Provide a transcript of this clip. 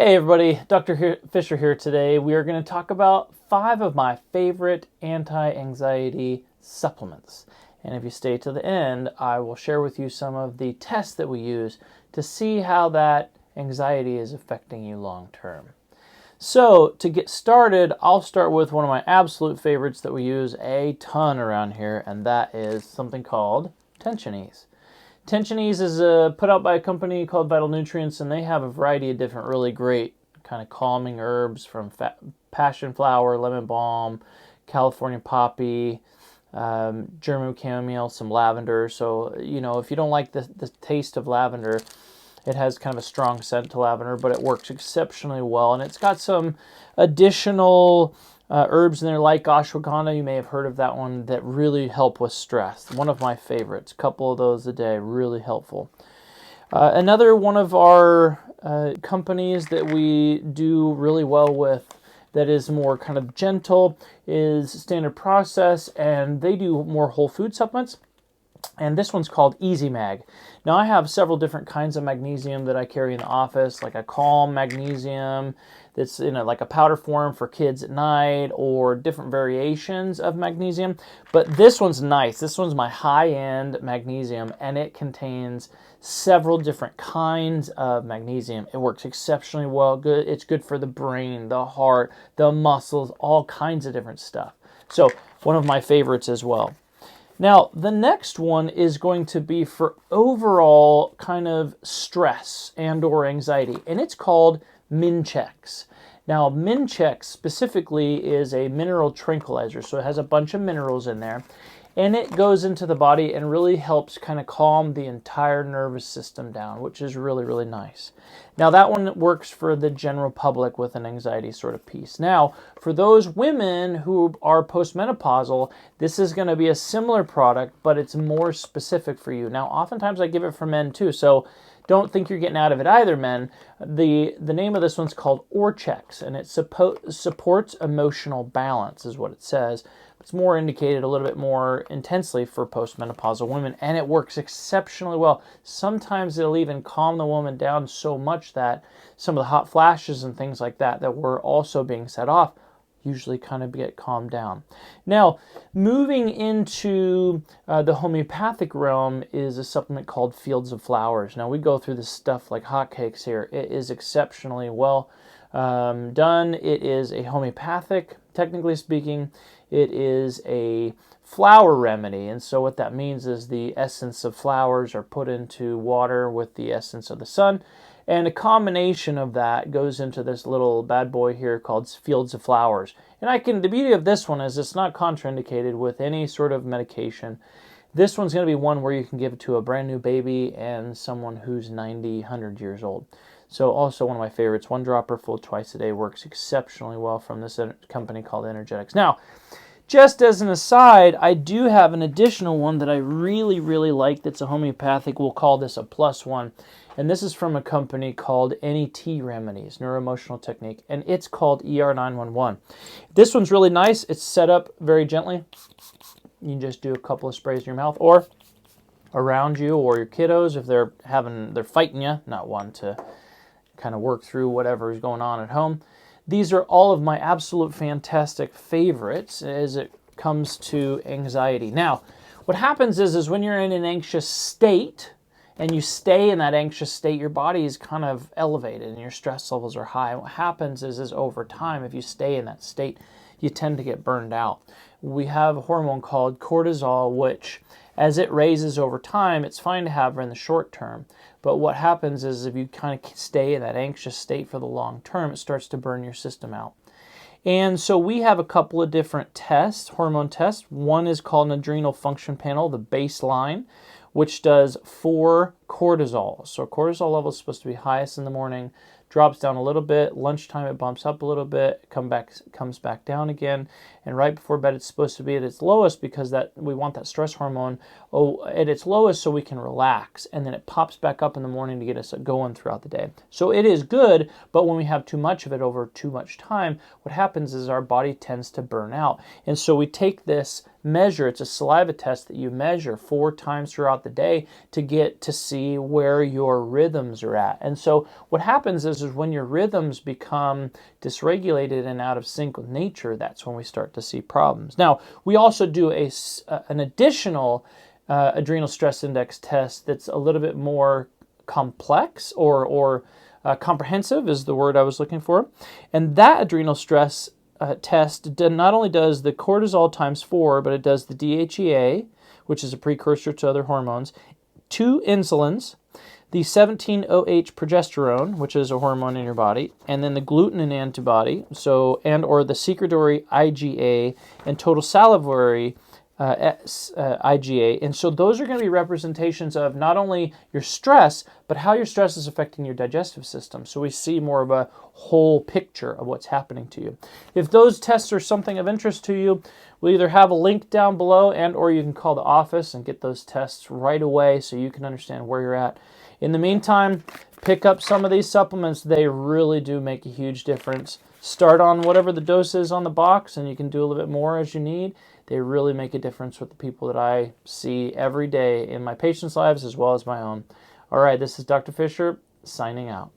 Hey everybody, Fisher here today. We are going to talk about 5 of my favorite anti-anxiety supplements. And if you stay to the end, I will share with you some of the tests that we use to see how that anxiety is affecting you long term. So to get started, I'll start with one of my absolute favorites that we use a ton around here, and that is something called Tension Ease. Tension Ease is put out by a company called Vital Nutrients, and they have a variety of different really great kind of calming herbs from passion flower, lemon balm, California poppy, German chamomile, some lavender. So, you know, if you don't like the taste of lavender, it has kind of a strong scent to lavender, but it works exceptionally well. And it's got some additional herbs in there like ashwagandha. You may have heard of that one, that really help with stress. One of my favorites. A couple of those a day, really helpful. Another one of our companies that we do really well with that is more kind of gentle is Standard Process, and they do more whole food supplements. And this one's called Easy Mag. Now I have several different kinds of magnesium that I carry in the office, like a calm magnesium that's in like a powder form for kids at night, or different variations of magnesium. But this one's nice. This one's my high-end magnesium, and it contains several different kinds of magnesium. It works exceptionally well. It's good for the brain, the heart, the muscles, all kinds of different stuff. So one of my favorites as well. Now, the next one is going to be for overall kind of stress and or anxiety, and it's called Minex. Now, Minex specifically is a mineral tranquilizer, so it has a bunch of minerals in there, and it goes into the body and really helps kind of calm the entire nervous system down, which is really, really nice. Now, that one works for the general public with an anxiety sort of piece. Now, for those women who are postmenopausal, this is going to be a similar product, but it's more specific for you. Now, oftentimes I give it for men too, so don't think you're getting out of it either, men. The name of this one's called Orex, and it supports emotional balance, is what it says. It's more indicated a little bit more intensely for postmenopausal women, and it works exceptionally well. Sometimes it'll even calm the woman down so much that some of the hot flashes and things like that that were also being set off usually kind of get calmed down. Now, moving into the homeopathic realm is a supplement called Fields of Flowers. Now, we go through this stuff like hotcakes here. It is exceptionally well done. It is a homeopathic, technically speaking. It is a flower remedy, and so what that means is the essence of flowers are put into water with the essence of the sun, and a combination of that goes into this little bad boy here called Fields of Flowers. And the beauty of this one is it's not contraindicated with any sort of medication. This one's going to be one where you can give it to a brand new baby and someone who's 90, 100 years old. So also one of my favorites, 1 dropper full twice a day, works exceptionally well from this company called Energetics. Now, just as an aside, I do have an additional one that I really, really like that's a homeopathic. We'll call this a plus one. And this is from a company called NET Remedies, Neuroemotional Technique, and it's called ER911. This one's really nice. It's set up very gently. You can just do a couple of sprays in your mouth or around you or your kiddos if they're fighting you, not one to kind of work through whatever is going on at home. These are all of my absolute fantastic favorites as it comes to anxiety. Now, what happens is when you're in an anxious state and you stay in that anxious state, your body is kind of elevated and your stress levels are high. And what happens is over time, if you stay in that state, you tend to get burned out. We have a hormone called cortisol, which as it raises over time, it's fine to have in the short term. But what happens is if you kind of stay in that anxious state for the long term, it starts to burn your system out. And so we have a couple of different tests, hormone tests. One is called an adrenal function panel, the baseline, which does for cortisol. So cortisol level is supposed to be highest in the morning, drops down a little bit. Lunchtime, it bumps up a little bit, comes back down again. And right before bed, it's supposed to be at its lowest because we want that stress hormone at its lowest so we can relax. And then it pops back up in the morning to get us going throughout the day. So it is good, but when we have too much of it over too much time, what happens is our body tends to burn out. And so we take this measure. It's a saliva test that you measure 4 times throughout the day to get to see where your rhythms are at. And so what happens is when your rhythms become dysregulated and out of sync with nature, that's when we start to see problems. Now, we also do an additional adrenal stress index test that's a little bit more complex or comprehensive is the word I was looking for. And that adrenal stress test not only does the cortisol times 4, but it does the DHEA, which is a precursor to other hormones, 2 insulins, the 17-OH progesterone, which is a hormone in your body, and then the glutenin antibody, or the secretory IgA, and total salivary IgA. And so those are going to be representations of not only your stress, but how your stress is affecting your digestive system. So we see more of a whole picture of what's happening to you. If those tests are something of interest to you, we'll either have a link down below or you can call the office and get those tests right away so you can understand where you're at. In the meantime, pick up some of these supplements. They really do make a huge difference. Start on whatever the dose is on the box, and you can do a little bit more as you need. They really make a difference with the people that I see every day in my patients' lives as well as my own. All right, this is Dr. Fisher signing out.